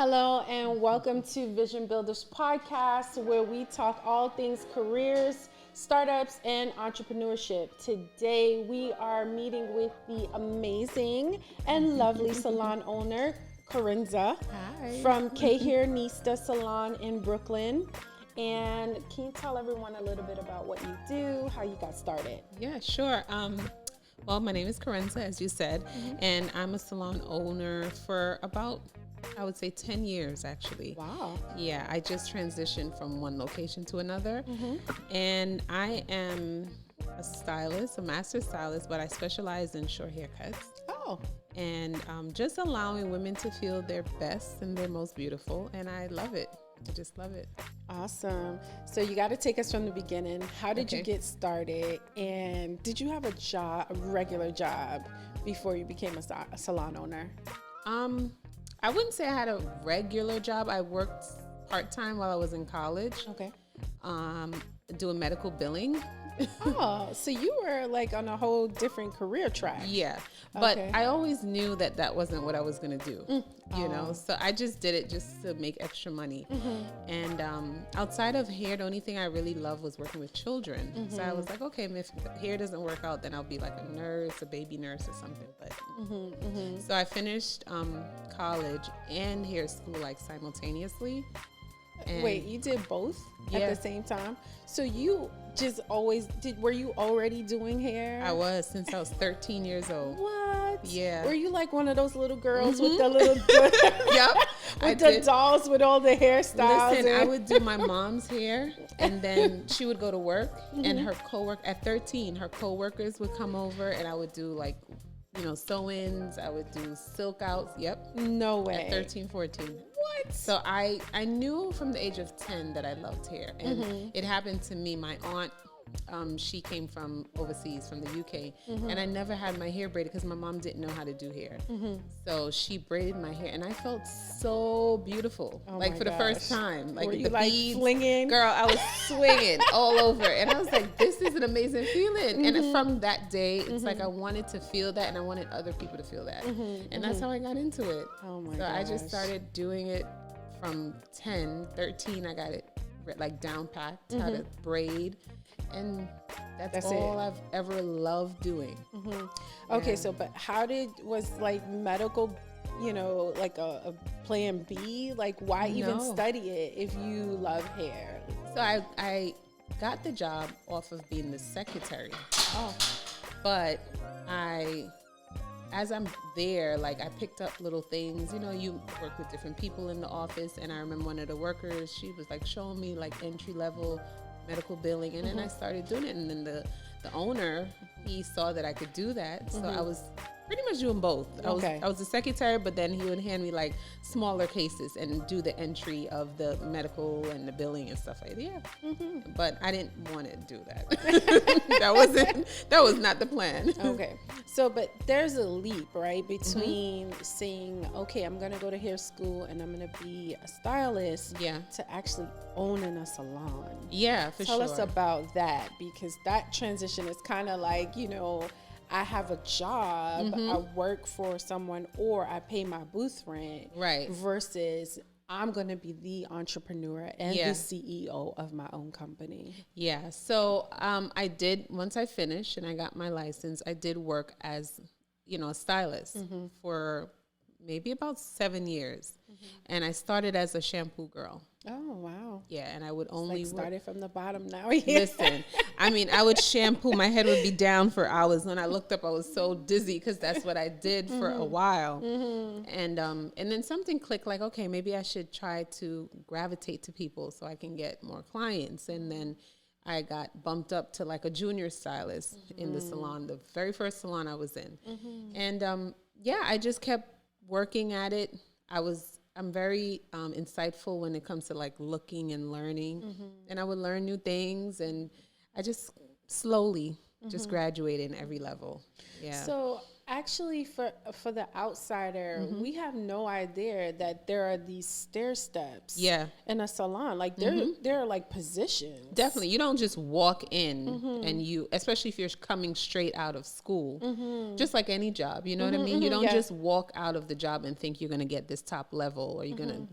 Hello and welcome to Vision Builders Podcast, where we talk all things careers, startups, and entrepreneurship. Today we are meeting with the amazing and lovely salon owner, Corenza. Hi. From K Hairnista Salon in Brooklyn. And can you tell everyone a little bit about what you do, how you got started? Yeah, sure. Well, my name is Corenza, as you said, and I'm a salon owner for about, I would say 10 years, actually. Wow. Yeah, I just transitioned from one location to another, and I am a stylist, a master stylist, but I specialize in short haircuts. Oh. And just allowing women to feel their best and their most beautiful, and I love it. I just love it. Awesome. So you got to take us from the beginning. How did you get started? And did you have a job, a regular job, before you became a salon owner? I wouldn't say I had a regular job. I worked part-time while I was in college. Okay. Doing medical billing. Oh, so you were like on a whole different career track. Yeah, but I always knew that that wasn't what I was going to do, you know, so I just did it just to make extra money. And outside of hair, the only thing I really loved was working with children. So I was like, okay, if hair doesn't work out, then I'll be like a nurse, a baby nurse or something. But so I finished college and hair school like simultaneously. And wait, you did both at the same time? So you just always were you already doing hair? I was since I was 13 years old. What? Yeah. Were you like one of those little girls with the little Yep. with the dolls with all the hairstyles? Listen, I would do my mom's hair, and then she would go to work, and her coworker at 13, her coworkers would come over, and I would do like, you know, sew-ins. I would do silk outs. Yep. No way. At 13, 14. What? So I knew from the age of 10 that I loved hair. And it happened to me. My aunt, she came from overseas, from the UK. And I never had my hair braided because my mom didn't know how to do hair. So she braided my hair. And I felt so beautiful. Like for the first time. Like were you the like beads. flinging? Girl, I was swinging all over. And I was like, this is an amazing feeling. And from that day, it's like I wanted to feel that. And I wanted other people to feel that. And that's how I got into it. Oh my So gosh. I just started doing it from 10, 13. I got it like down packed, how to braid. And that's all I've ever loved doing. Okay, so but was like medical, you know, like a plan B? Like why even study it if you love hair? So I got the job off of being the secretary. Oh. But as I'm there, like I picked up little things, you know, you work with different people in the office. And I remember one of the workers, she was like showing me like entry level medical billing. And then I started doing it. And then the owner, he saw that I could do that. So I was pretty much doing both. I was the secretary, but then he would hand me like smaller cases and do the entry of the medical and the billing and stuff like that. Yeah. But I didn't want to do that. that was not the plan. Okay. So, but there's a leap, right? Between saying, okay, I'm going to go to hair school and I'm going to be a stylist to actually owning a salon. Yeah, for sure. Tell us about that, because that transition is kind of like, you know, I have a job, I work for someone, or I pay my booth rent. Right. Versus I'm going to be the entrepreneur and the CEO of my own company. Yeah. So I did, once I finished and I got my license, I did work as, you know, a stylist for maybe about 7 years. And I started as a shampoo girl. Oh, wow. Yeah, and I would only started from the bottom now. Listen, I mean, I would shampoo, my head would be down for hours. When I looked up, I was so dizzy because that's what I did for a while. And then something clicked, like, okay, maybe I should try to gravitate to people so I can get more clients. And then I got bumped up to like a junior stylist in the salon, the very first salon I was in. And I just kept working at it. I'm very insightful when it comes to like looking and learning, and I would learn new things, and I just slowly just graduated in every level. Yeah. So Actually, for the outsider, we have no idea that there are these stair steps. Yeah. In a salon, like they're like positions. Definitely, you don't just walk in and you, especially if you're coming straight out of school, just like any job. You know what I mean? You don't just walk out of the job and think you're gonna get this top level or you're gonna,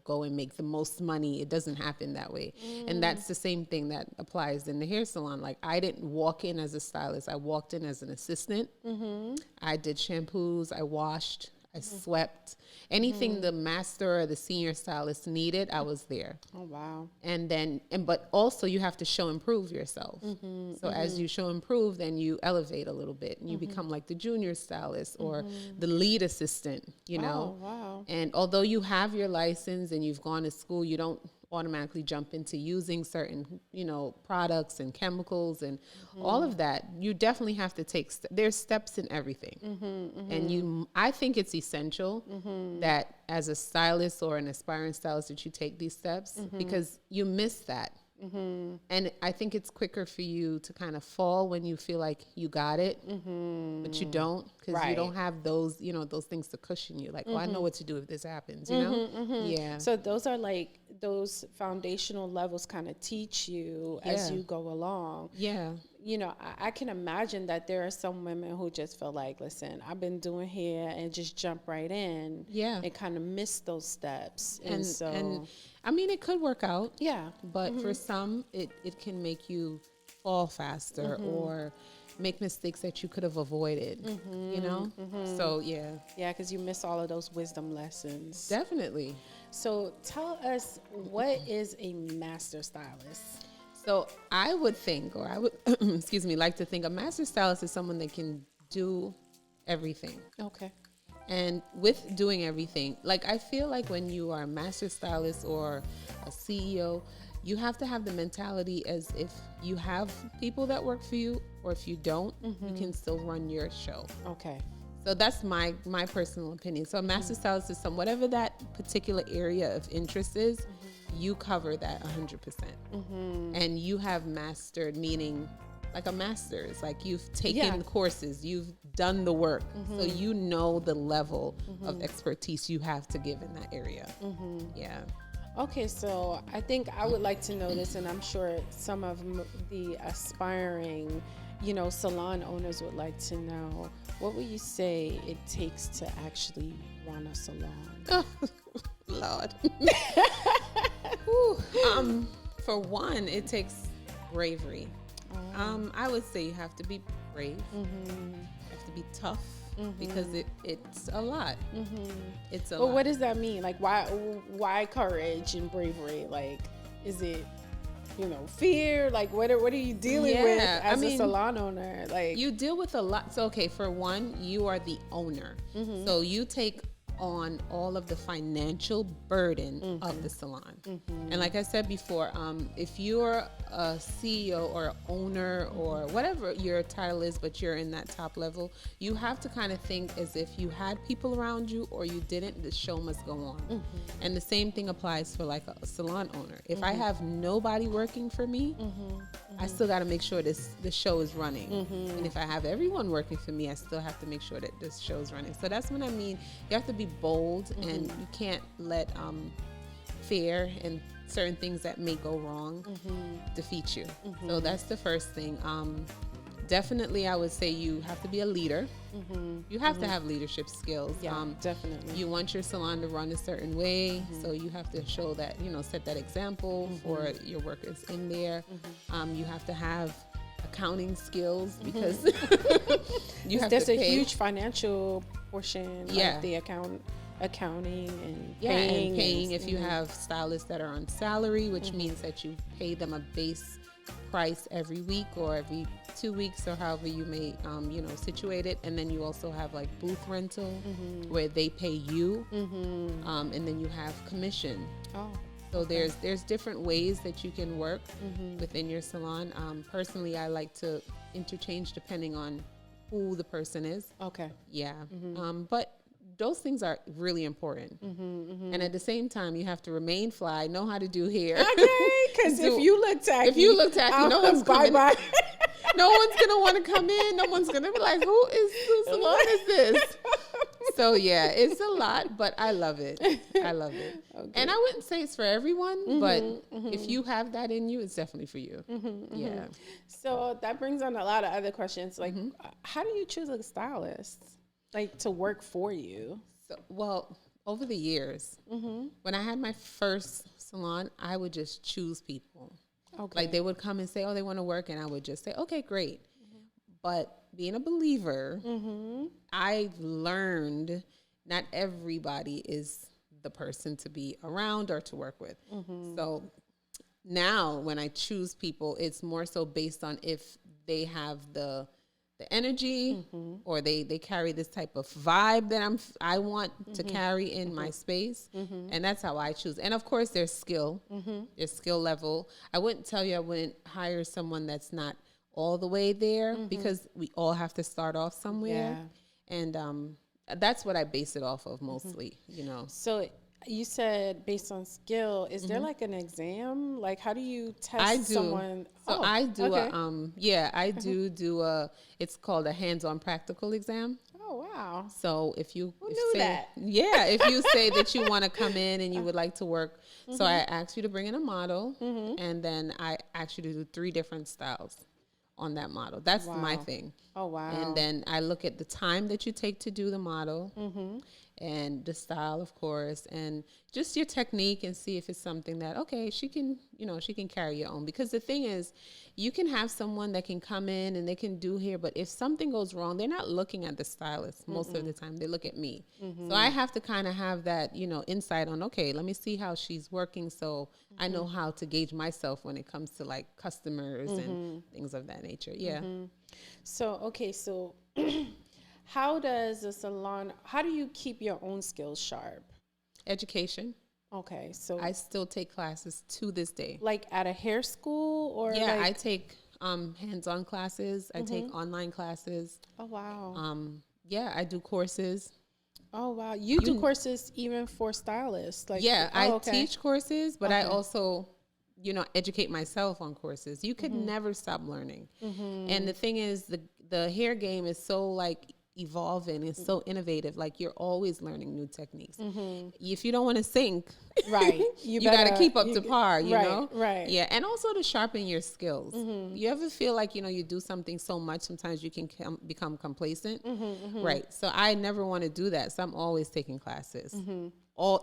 go and make the most money. It doesn't happen that way. And that's the same thing that applies in the hair salon. Like I didn't walk in as a stylist. I walked in as an assistant. I did shampoos, I washed, I swept. Anything the master or the senior stylist needed, I was there. Oh, wow. But also you have to show and prove yourself. So as you show and prove, then you elevate a little bit and you become like the junior stylist or the lead assistant, you know. Oh, wow. And although you have your license and you've gone to school, you don't automatically jump into using certain, products and chemicals and all of that. You definitely have to take, there's steps in everything. And I think it's essential that as a stylist or an aspiring stylist that you take these steps because you miss that. And I think it's quicker for you to kind of fall when you feel like you got it, but you don't because you don't have those, those things to cushion you. Like, oh, I know what to do if this happens, you know? Yeah. So those are like those foundational levels kind of teach you as you go along. Yeah. I can imagine that there are some women who just feel like, listen, I've been doing hair and just jump right in. Yeah. And kind of miss those steps. And I mean, it could work out. Yeah. But for some, it can make you fall faster or make mistakes that you could have avoided, So, yeah. Yeah, because you miss all of those wisdom lessons. Definitely. So tell us, what is a master stylist? So I would think, or I would, like to think a master stylist is someone that can do everything. Okay. And with doing everything, like I feel like when you are a master stylist or a CEO, you have to have the mentality as if you have people that work for you, or if you don't, you can still run your show. Okay. So that's my personal opinion. So a master stylist is whatever that particular area of interest is, you cover that 100%. And you have mastered, meaning like a master's, like you've taken courses, you've done the work. So you know the level of expertise you have to give in that area. Yeah. Okay, so I think I would like to know this, and I'm sure some of the aspiring, salon owners would like to know, what would you say it takes to actually run a salon? Oh, Lord. For one, it takes bravery. I would say you have to be brave. You have to be tough because it's a lot. It's a lot. But what does that mean? Like, why courage and bravery? Like, is it, fear? Like, what are you dealing with as a salon owner? Like, you deal with a lot. So, okay, for one, you are the owner. So you take on all of the financial burden of the salon. And like I said before, if you're a CEO or an owner or whatever your title is, but you're in that top level, you have to kind of think as if you had people around you or you didn't, the show must go on. And the same thing applies for like a salon owner. If I have nobody working for me, I still got to make sure the show is running. And if I have everyone working for me, I still have to make sure that this show is running. So that's what I mean. You have to be bold and you can't let fear and certain things that may go wrong defeat you. So that's the first thing. Definitely, I would say you have to be a leader. You have to have leadership skills. Yeah, definitely. You want your salon to run a certain way, so you have to show that, set that example for your workers in there. You have to have accounting skills because you have there's to a pay. huge financial portion of the accounting and paying if you have stylists that are on salary, which means that you pay them a base price every week or every 2 weeks or however you may situate it. And then you also have like booth rental where they pay you, and then you have commission. So there's different ways that you can work within your salon. Personally, I like to interchange depending on who the person is. Okay. Yeah. But those things are really important. And at the same time, you have to remain fly, know how to do hair. Okay, because if you look tacky, no one's coming. Bye-bye. No one's gonna want to come in. No one's gonna be like, whose salon is this? So yeah, it's a lot, but I love it. I love it. Okay. And I wouldn't say it's for everyone, but if you have that in you, it's definitely for you. Yeah. So that brings on a lot of other questions. Like, how do you choose a stylist, like, to work for you? So, well, over the years, when I had my first salon, I would just choose people. Okay. Like, they would come and say, oh, they want to work, and I would just say, okay, great. But being a believer, I've learned not everybody is the person to be around or to work with. So now when I choose people, it's more so based on if they have the energy or they carry this type of vibe that I want to carry in my space. And that's how I choose. And of course their skill, their skill level. I wouldn't tell you I wouldn't hire someone that's not all the way there because we all have to start off somewhere. Yeah. And that's what I base it off of mostly, you know. So you said based on skill, is there like an exam? Like, how do you test someone? So I do I do a, it's called a hands-on practical exam. Oh, wow. So if you that? Yeah, if you say that you want to come in and you would like to work, so I ask you to bring in a model and then I ask you to do 3 different styles on that model. That's my thing. Oh, wow. And then I look at the time that you take to do the model and the style, of course, and just your technique and see if it's something that, okay, she can carry your own. Because the thing is, you can have someone that can come in and they can do hair, but if something goes wrong, they're not looking at the stylist most of the time. They look at me. So I have to kind of have that, insight on, okay, let me see how she's working so I know how to gauge myself when it comes to like customers and things of that nature. Yeah. So, okay, so how do you keep your own skills sharp? Education. Okay, so I still take classes to this day. Like at a hair school or yeah, I take hands-on classes. I take online classes. Oh, wow. Yeah, I do courses. Oh, wow. You do courses even for stylists? Like, yeah, I teach courses, but I also, educate myself on courses. You could never stop learning. And the thing is, the hair game is so like evolving. It's so innovative. Like you're always learning new techniques. If you don't want to sink, right, you got to keep up to par, you know? Right. Yeah. And also to sharpen your skills. You ever feel like, you do something so much, sometimes you can become complacent. Right. So I never want to do that. So I'm always taking classes. All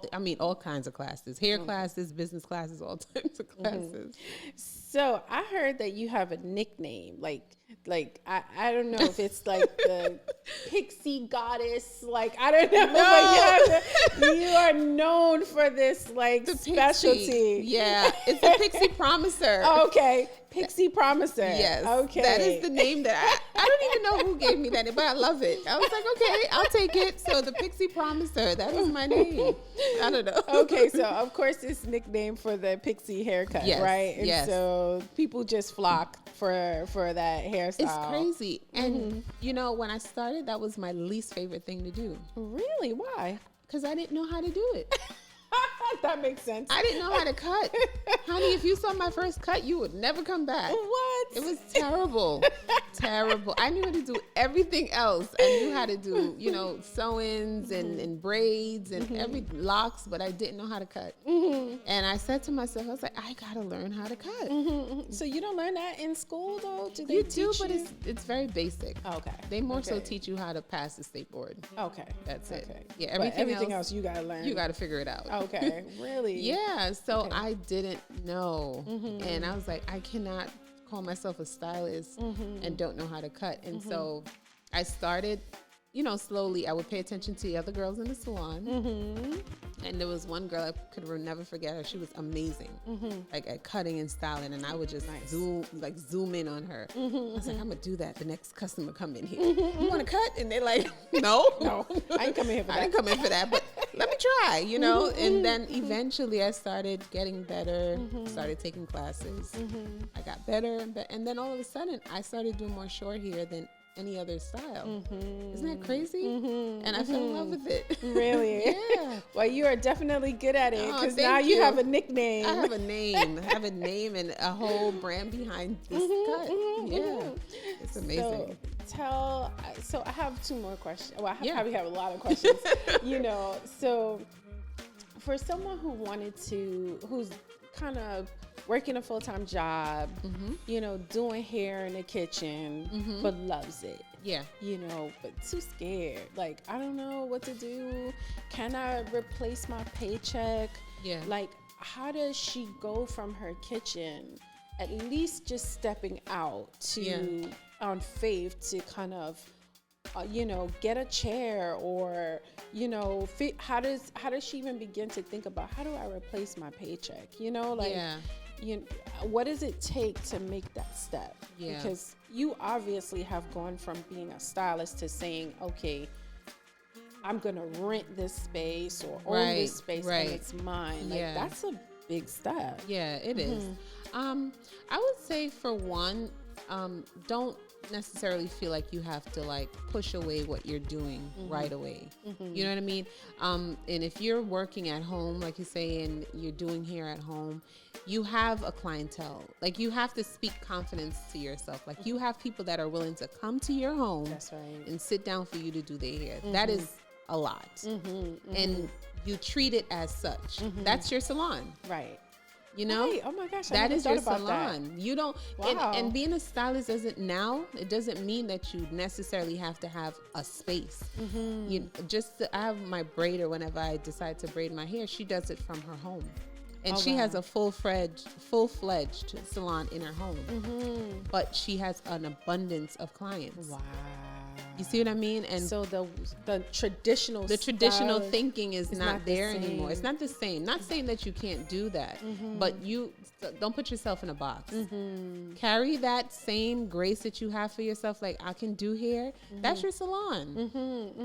kinds of classes, hair classes, business classes, all types of classes. So I heard that you have a nickname, like I don't know if it's like the Pixie Goddess, like I don't know, but you are known for this like the specialty. Pixie. Yeah, it's a Pixie Promiser. Okay, Pixie Promiser. Yes. Okay. That is the name that I don't even know who gave me that name, but I love it. I was like, okay, I'll take it. So the Pixie Promiser, that is my name. I don't know. Okay, so of course it's nickname for the pixie haircut, right? And so people just flock for that hairstyle. It's crazy. And when I started, that was my least favorite thing to do. Really? Why? Because I didn't know how to do it. That makes sense. I didn't know how to cut. Honey, if you saw my first cut, you would never come back. What? It was terrible. Terrible. I knew how to do everything else. I knew how to do, sew-ins and braids and every locks, but I didn't know how to cut. And I said to myself, I was like, I got to learn how to cut. So you don't learn that in school, though? You do, but it's very basic. Okay. They more so teach you how to pass the state board. Okay. That's it. Okay. Yeah, everything else you got to learn. You got to figure it out. Okay. Really? Yeah. So I didn't know. And I was like, I cannot call myself a stylist and don't know how to cut. And so I started, slowly. I would pay attention to the other girls in the salon. And there was one girl I could never forget her. She was amazing, like at cutting and styling. And I would just zoom in on her. I was like, I'm gonna do that. The next customer come in here. You want to cut? And they're like, no, I ain't coming here for that. I didn't come in for that, but let me try, And then eventually I started getting better. Started taking classes. I got better and then all of a sudden I started doing more short hair than any other style. Isn't that crazy? And I fell in love with it. Really? Yeah. Well, you are definitely good at it, because thank now you you. have a nickname. I have a name. I have a name and a whole brand behind this cut. Yeah. It's amazing. So I have 2 more questions. Well, I Yeah. probably have a lot of questions. So for someone who's kind of working a full-time job, doing hair in the kitchen, but loves it. Yeah. But too scared. Like, I don't know what to do. Can I replace my paycheck? Yeah. Like, how does she go from her kitchen, at least just stepping out to on faith to kind of get a chair, or how does she even begin to think about, how do I replace my paycheck? What does it take to make that step? Yeah. Because you obviously have gone from being a stylist to saying, okay, I'm gonna rent this space or own this space and it's mine. Like, that's a big step. Yeah, it is. I would say, for one, don't necessarily feel like you have to like push away what you're doing right away. You know what I mean? And if you're working at home, like you say, and you're doing hair at home, you have a clientele. Like, you have to speak confidence to yourself. Like, you have people that are willing to come to your home. That's right. And sit down for you to do their hair. That is a lot. And you treat it as such. That's your salon. Right. Right. Oh my gosh, that is your salon. That. You don't. Wow. And being a stylist it doesn't mean that you necessarily have to have a space. I have my braider. Whenever I decide to braid my hair, she does it from her home, and she has a full-fledged salon in her home. But she has an abundance of clients. Wow. You see what I mean? And so the traditional thinking is not there anymore. It's not the same. Not saying that you can't do that, but you don't put yourself in a box. Carry that same grace that you have for yourself. Like, I can do hair. That's your salon.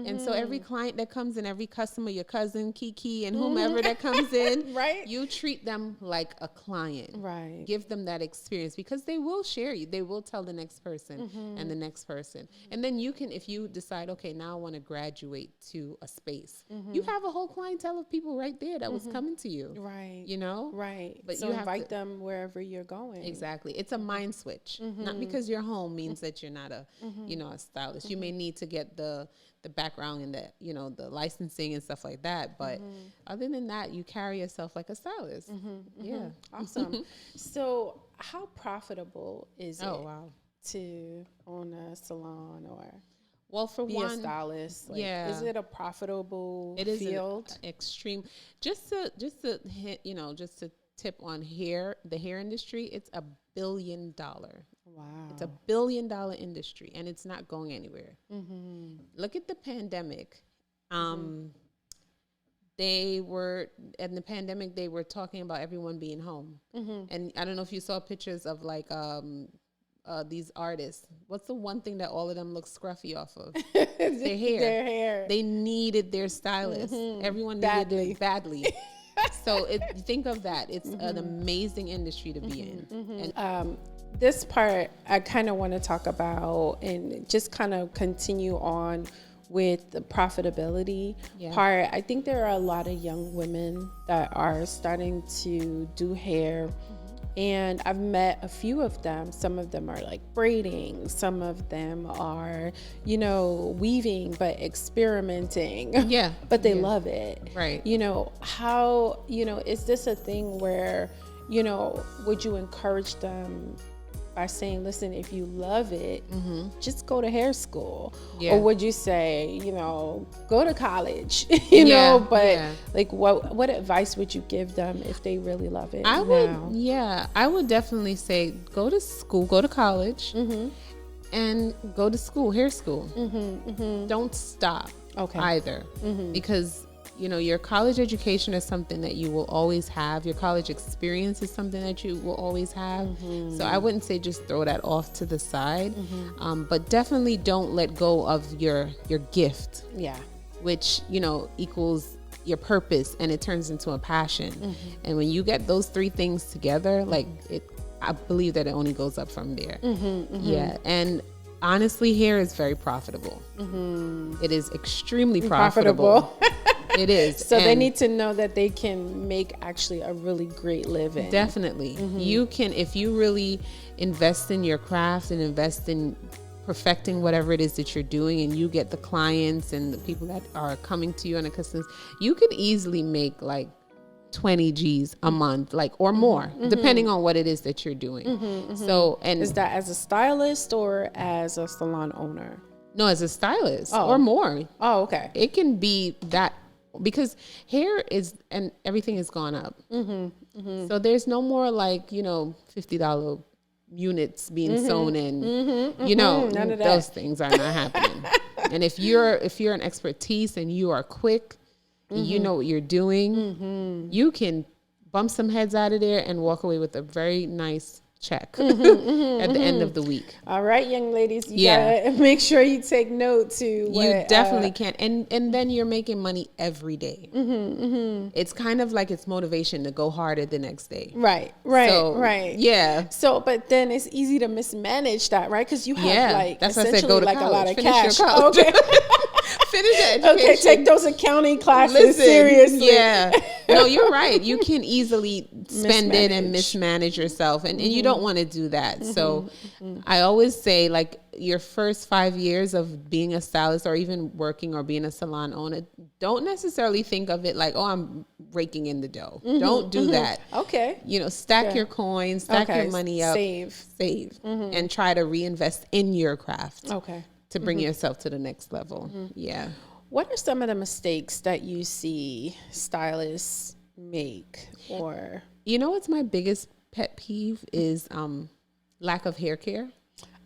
And so every client that comes in, every customer, your cousin, Kiki, and whomever that comes in, right? You treat them like a client. Right. Give them that experience, because they will share you. They will tell the next person and the next person. And then you can, if you decide, okay, now I want to graduate to a space, you have a whole clientele of people right there that was coming to you. Right. Right. But so you invite them wherever you're going. Exactly. It's a mind switch. Not because you're home means that you're not a, a stylist. You may need to get the background and the licensing and stuff like that. But other than that, you carry yourself like a stylist. Yeah. Awesome. So how profitable is it wow. to own a salon or for be one, a stylist? Like, yeah. Is it a profitable it is field? Extreme. Just to hit, just to tip on the hair industry, it's $1 billion. Wow. It's $1 billion industry, and it's not going anywhere. Look at the pandemic. They were talking about everyone being home. And I don't know if you saw pictures of like these artists. What's the one thing that all of them look scruffy off of? Their hair. Their hair. They needed their stylist. Everyone needed it badly. So think of that. It's an amazing industry to be in. And this part I kind of want to talk about and just kind of continue on with the profitability part. I think there are a lot of young women that are starting to do hair. And I've met a few of them. Some of them are like braiding. Some of them are, weaving, but experimenting. Yeah. But they love it. Right. How, is this a thing where, would you encourage them by saying, listen, if you love it, just go to hair school? Or would you say, go to college, like what advice would you give them if they really love it? I would definitely say go to school, go to college, and go to school, hair school. Don't stop either, because your college education is something that you will always have. Your college experience is something that you will always have. So I wouldn't say just throw that off to the side, but definitely don't let go of your gift. Yeah. Which, equals your purpose, and it turns into a passion. And when you get those 3 things together, I believe that it only goes up from there. Yeah. And honestly, hair is very profitable. It is extremely profitable. It is. So they need to know that they can make actually a really great living. Definitely. You can, if you really invest in your craft and invest in perfecting whatever it is that you're doing, and you get the clients and the people that are coming to you on a custom, you could easily make like 20 G's a month, like, or more, depending on what it is that you're doing. So, and is that as a stylist or as a salon owner? No, as a stylist or more. Oh, okay. It can be that, because hair is, and everything has gone up. So there's no more like, you know, $50 units being sewn in, you know, none of that. Those things are not happening. And if you're an expertise and you are quick, you know what you're doing, you can bump some heads out of there and walk away with a very nice check at the end of the week. All right, young ladies, you gotta make sure you take note to what, you definitely can, and then you're making money every day. It's kind of like it's motivation to go harder the next day. Right. Yeah. So, but then it's easy to mismanage that, right? Because you have like that's essentially why I said go to like college. a lot of Finish cash. Your college. Okay. Finish that education. Okay, take those accounting classes seriously. Yeah. No, you're right. You can easily spend it and mismanage yourself. And you don't want to do that. So I always say, like, your first 5 years of being a stylist or even working or being a salon owner, don't necessarily think of it like, oh, I'm raking in the dough. Don't do that. Okay. You know, stack your coins, stack your money up. Save. And try to reinvest in your craft. Okay. To bring yourself to the next level. Yeah. What are some of the mistakes that you see stylists make? Or, you know, what's my biggest pet peeve is lack of hair care.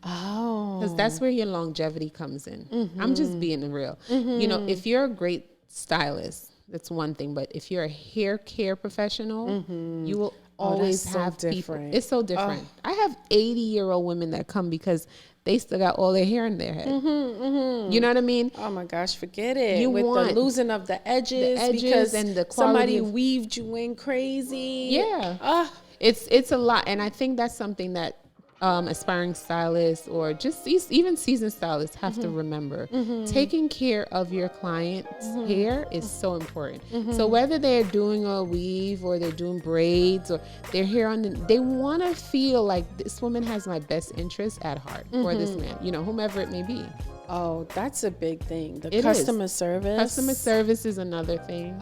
Oh, because that's where your longevity comes in. I'm just being real. You know, if you're a great stylist, that's one thing. But if you're a hair care professional, you will always have people. It's so different. I have 80-year-old women that come because they still got all their hair in their head. You know what I mean? Oh my gosh, forget it. With the losing of the edges because and the somebody weaved you in crazy. Yeah. It's a lot. And I think that's something that aspiring stylists or just even seasoned stylists have to remember. Taking care of your client's hair is so important. So whether they're doing a weave or they're doing braids or their hair they want to feel like this woman has my best interest at heart, or this man, you know, whomever it may be. Oh, that's a big thing. The customer service. Customer service is another thing.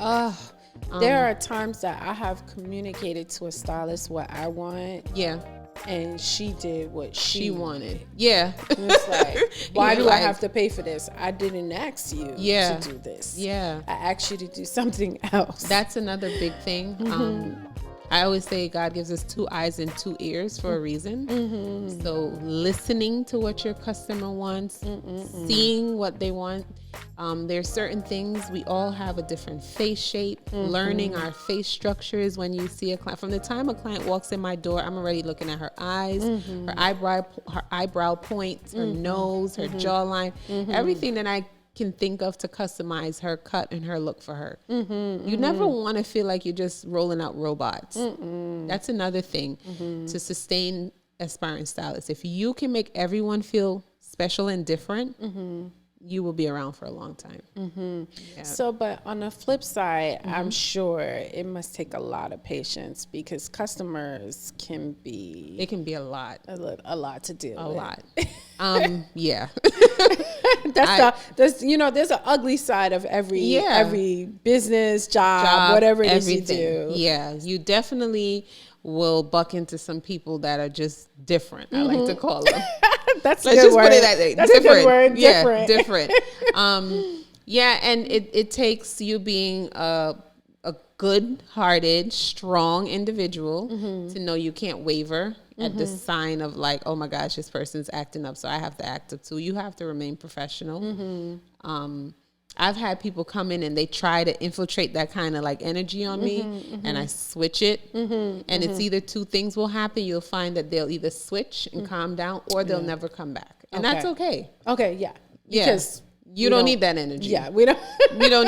There are times that I have communicated to a stylist what I want. Yeah. And she did what she wanted. Yeah. And it's like, why do I have to pay for this? I didn't ask you to do this. Yeah. I asked you to do something else. That's another big thing. I always say God gives us 2 eyes and 2 ears for a reason. So listening to what your customer wants, seeing what they want. There's certain things, we all have a different face shape, learning our face structures. When you see a client, from the time a client walks in my door, I'm already looking at her eyes, her eyebrow points, her nose, her jawline, everything that I can think of to customize her cut and her look for her. You never want to feel like you're just rolling out robots. That's another thing to sustain aspiring stylists. If you can make everyone feel special and different, you will be around for a long time. So, but on the flip side, I'm sure it must take a lot of patience because customers can be... It can be a lot. A lot to deal with. A lot. Yeah. There's an ugly side of every business, job, whatever it is you do. Yeah, you definitely will buck into some people that are just different. I like to call them. Let's just put it that way. That's different. A good word. Yeah, different. Yeah, and it takes you being a good-hearted, strong individual to know you can't waver at the sign of like, oh my gosh, this person's acting up, so I have to act up too. You have to remain professional. I've had people come in and they try to infiltrate that kind of like energy on me, and I switch it. And it's either 2 things will happen. You'll find that they'll either switch and calm down, or they'll never come back. And that's okay. Okay, yeah. Because You don't need that energy. Yeah, we don't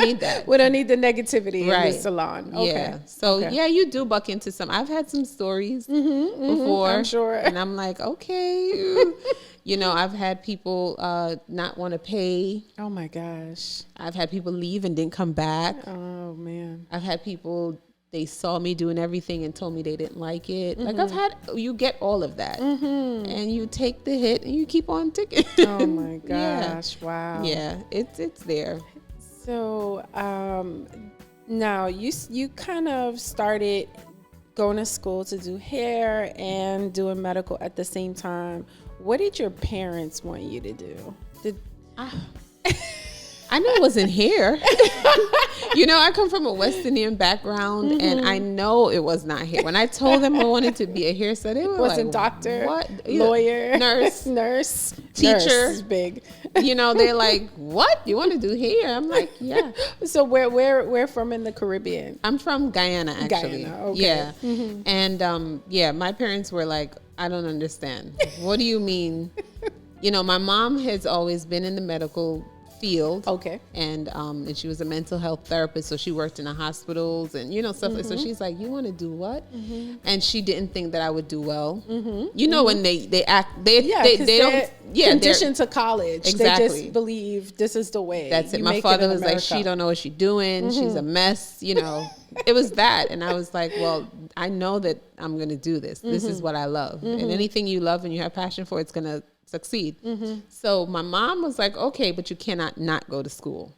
need that. We don't need the negativity in the salon. Okay. Yeah. So you do buck into some. I've had some stories before. I'm sure. And I'm like, okay. I've had people not want to pay. Oh my gosh. I've had people leave and didn't come back. Oh man. I've had people, they saw me doing everything and told me they didn't like it. Like you get all of that. And you take the hit and you keep on ticking. Oh my gosh. Yeah. Wow. Yeah, it's there. So now you kind of started going to school to do hair and doing medical at the same time. What did your parents want you to do? I knew it wasn't hair. I come from a West Indian background, and I know it was not hair. When I told them I wanted to be a hairstylist, they were wasn't doctor, what? Lawyer, nurse, teacher. Nurse is big. They're like, what? You want to do hair? I'm like, yeah. So where from in the Caribbean? I'm from Guyana, actually. Guyana, okay. Yeah. And my parents were like, I don't understand. What do you mean? My mom has always been in the medical field. Okay. And she was a mental health therapist, so she worked in the hospitals and stuff. So she's like, you want to do what? And she didn't think that I would do well. When they act, they don't conditioned to college. Exactly. They just believe this is the way. That's it. My father was like, she don't know what she's doing. She's a mess. It was that. And I was like, well, I know that I'm going to do this. This is what I love. And anything you love and you have passion for, it's going to succeed. So my mom was like, okay, but you cannot not go to school.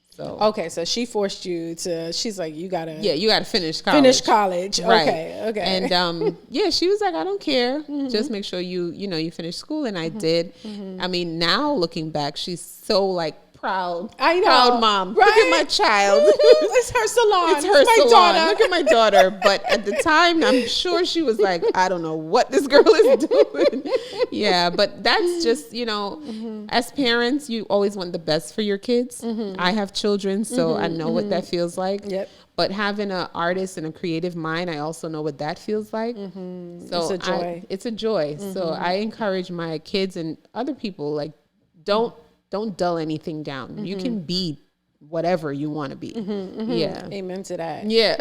So she forced you to. She's like, you gotta finish college. Right. Okay. And she was like, I don't care. Just make sure you finish school. And I did. I mean, now looking back, she's so like proud. I know. Proud mom. Right? Look at my child. It's her salon. It's her my salon. daughter. Look at my daughter. But at the time, I'm sure she was like, I don't know what this girl is doing. Yeah, but that's just, as parents, you always want the best for your kids. I have children, so I know what that feels like. Yep. But having an artist and a creative mind, I also know what that feels like. So it's a joy. It's a joy. So I encourage my kids and other people, like, don't dull anything down. You can be whatever you want to be. Yeah. Amen to that. Yeah.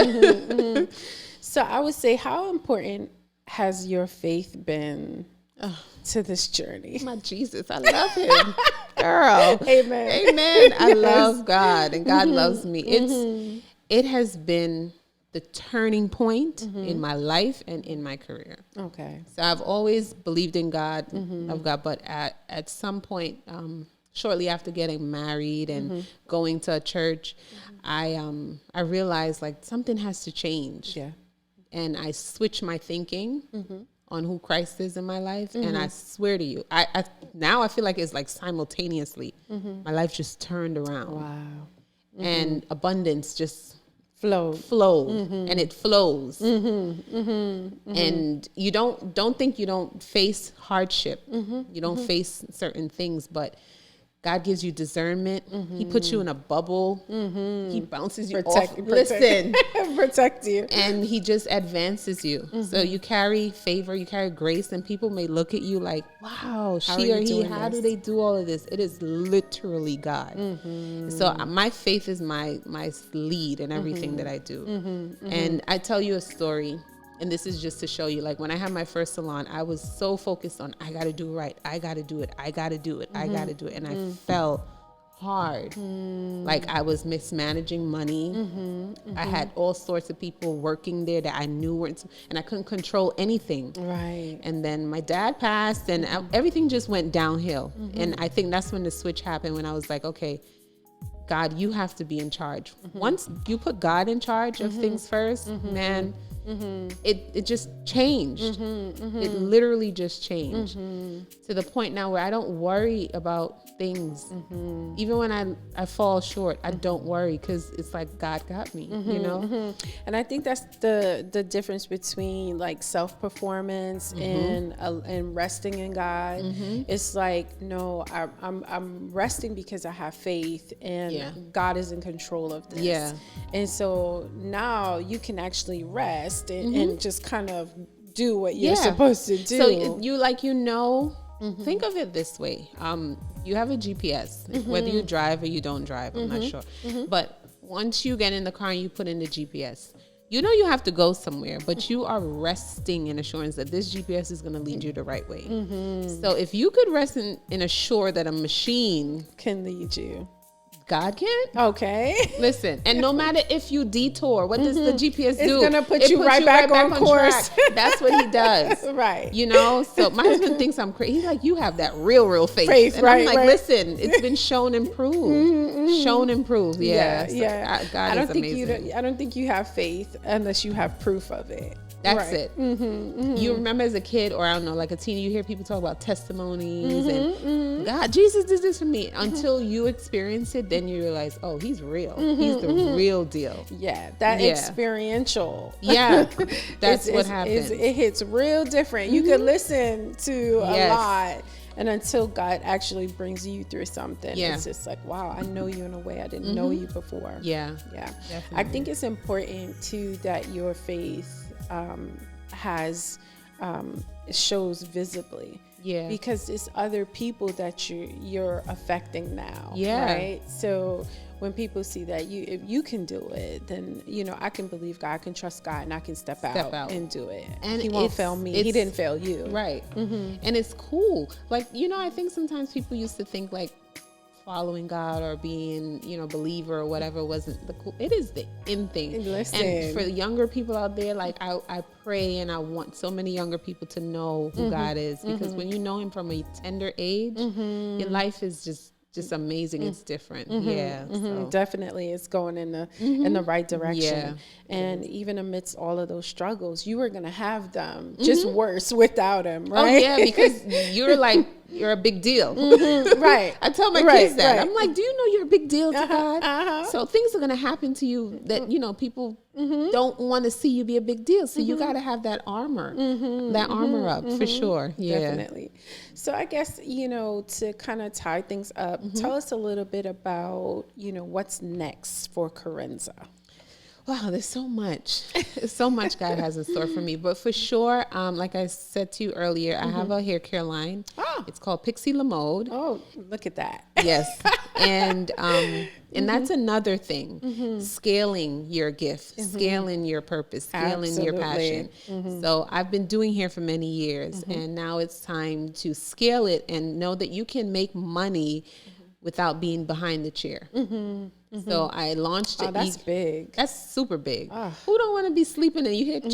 So I would say, how important has your faith been to this journey? My Jesus, I love him. Girl. Amen. Amen. I love God and God loves me. It has been the turning point in my life and in my career. Okay. So I've always believed in God, of God, but at some point, shortly after getting married and going to a church, I realized like something has to change. Yeah. And I switched my thinking on who Christ is in my life. And I swear to you, I now I feel like it's like simultaneously, my life just turned around. Wow. And abundance just flowed and it flows. And you don't think you don't face hardship. You don't face certain things, but God gives you discernment. He puts you in a bubble. He bounces you off. Listen. Protect you. And he just advances you. So you carry favor, you carry grace, and people may look at you like, wow, she or he, how do they do all of this? It is literally God. So my faith is my lead in everything that I do. And I tell you a story. And this is just to show you, like when I had my first salon, I was so focused on, I got to do it right. I got to do it. I got to do it. I got to do it. And I fell hard. Like I was mismanaging money. I had all sorts of people working there that I knew weren't, and I couldn't control anything. Right. And then my dad passed and everything just went downhill. And I think that's when the switch happened, when I was like, okay, God, you have to be in charge. Once you put God in charge of things first, man, it just changed. It literally just changed to the point now where I don't worry about things. Even when I fall short, I don't worry, because it's like God got me, you know. And I think that's the difference between like self-performance and resting in God. It's like, no, I'm resting because I have faith and God is in control of this. And so now you can actually rest and just kind of do what you're supposed to do. So you Think of it this way. You have a GPS, whether you drive or you don't drive, I'm not sure. But once you get in the car and you put in the GPS, you know you have to go somewhere, but you are resting in assurance that this GPS is going to lead you the right way. So if you could rest in assure that a machine can lead you, God can. Okay. Listen, and no matter if you detour, what does the GPS do? It's going to put you right back on course. That's what he does. Right. You know, so my husband thinks I'm crazy. He's like, you have that real faith. And I'm like, listen, it's been shown and proved. Shown and proved. Yeah. God is amazing. I don't think you have faith unless you have proof of it. That's it. You remember as a kid, or I don't know, like a teen, you hear people talk about testimonies and God, Jesus did this for me. Until you experience it, then you realize, oh, he's real. He's the real deal. Yeah, that experiential. Yeah, that's what happens. It hits real different. You could listen to a lot. And until God actually brings you through something, it's just like, wow, I know you in a way I didn't know you before. Yeah. Definitely. I think it's important too that your faith shows visibly. Yeah. Because it's other people that you're affecting now. Yeah. Right. So when people see that if you can do it, then I can believe God, I can trust God, and I can step out and do it. And He won't fail me. He didn't fail you. Right. And it's cool. Like, I think sometimes people used to think like following God or being, believer or whatever wasn't the cool. It is the in thing. Listen. And for the younger people out there, like I pray and I want so many younger people to know who God is, because when you know Him from a tender age, your life is just amazing. It's different. So. Definitely it's going in the right direction. And even amidst all of those struggles, you are going to have them just worse without Him, right? Oh yeah, because you're a big deal. Right. I tell my kids that. I'm like, do you know you're a big deal to God? So things are going to happen to you that people don't want to see you be a big deal. So you got to have that armor, up for sure. Yeah, definitely. So I guess, to kind of tie things up, tell us a little bit about, what's next for Corenza. Wow, there's so much. So much God has in store for me. But for sure, like I said to you earlier, I have a hair care line. Oh. It's called Pixie LaMode. Oh, look at that. Yes. And that's another thing. Scaling your gift, scaling your purpose, scaling your passion. So I've been doing hair for many years, and now it's time to scale it and know that you can make money without being behind the chair. So I launched it. Oh, that's big. That's super big. Who don't want to be sleeping and you hear ching,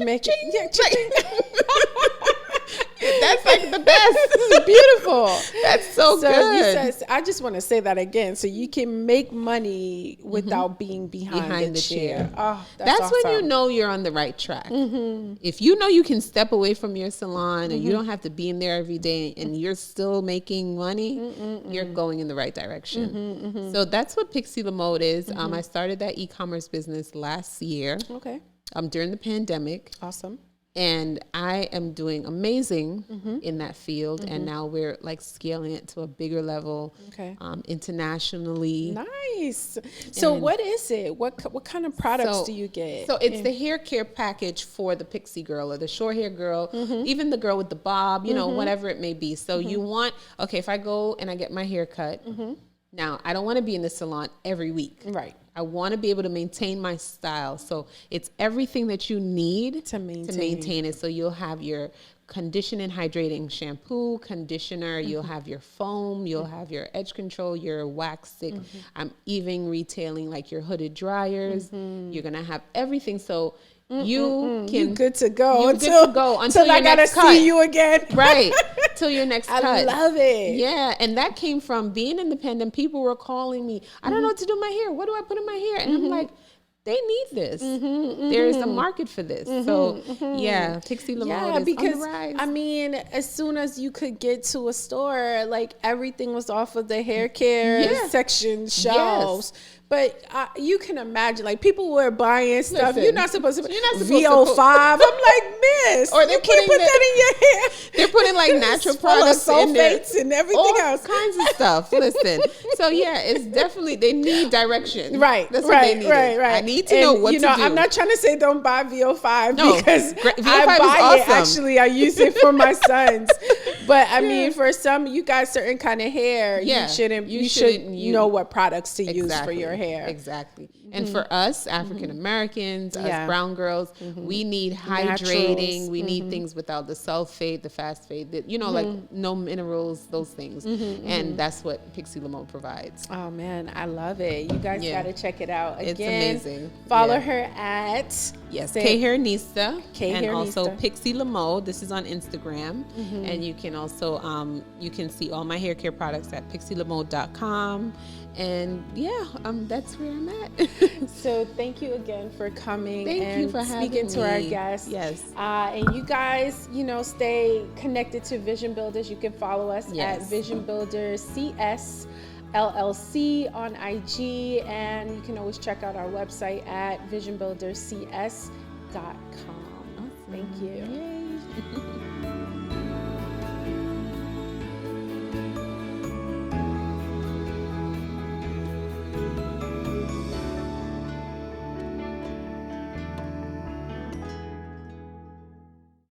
That's like the best. This is beautiful. That's so good. I just want to say that again. So you can make money without being behind the chair. Oh, that's awesome. when you know you're on the right track. If you know you can step away from your salon and you don't have to be in there every day and you're still making money, you're going in the right direction. So that's what Pixie LaMode is. I started that e-commerce business last year. Okay. During the pandemic. Awesome. And I am doing amazing in that field. And now we're like scaling it to a bigger level, internationally. Nice. So what is it? What kind of products do you get? So it's the hair care package for the pixie girl or the short hair girl, even the girl with the bob, whatever it may be. So you want, if I go and I get my hair cut, now I don't want to be in the salon every week. Right. I want to be able to maintain my style. So it's everything that you need to maintain it. So you'll have your condition and hydrating shampoo, conditioner, you'll have your foam, you'll have your edge control, your wax stick. I'm even retailing like your hooded dryers. You're going to have everything. So you good to go until I gotta see you again. Right. Till your next cut. I love it. Yeah. And that came from being independent. People were calling me, I don't know what to do with my hair. What do I put in my hair? And I'm like, they need this. There's a market for this. So Pixie LaMode is on the rise. I mean, as soon as you could get to a store, like everything was off of the hair care section shelves. But you can imagine, like, people were buying stuff. Listen, you're not supposed to VO5. I'm like, miss, or you can't put that in your hair. They're putting like natural products in there. And everything else. All kinds of stuff. Listen. So it's definitely, they need direction. Right. That's what they need. Right. I need to know what to do. I'm not trying to say don't buy VO5 no, because VO5 I buy is awesome. it. Actually, I use it for my sons. But I mean, for some, you got certain kind of hair. Yeah, you should know what products to use for your hair. Exactly. And for us, African Americans, us brown girls, we need hydrating. Naturals. We need things without the sulfate, the fast fade, like no minerals, those things. And that's what Pixie LaMode provides. Oh man, I love it. You guys got to check it out. Again, it's amazing. Follow her at K Hairnista, and Hairnista. Also Pixie LaMode. This is on Instagram, and you can also you can see all my hair care products at pixielamode.com. And that's where I'm at. So thank you again for coming. Thank you for speaking to our guests. Yes. And you guys, stay connected to Vision Builders. You can follow us at Vision Builders CS LLC on IG, and you can always check out our website at visionbuilderscs.com. Awesome. Thank you. Yay.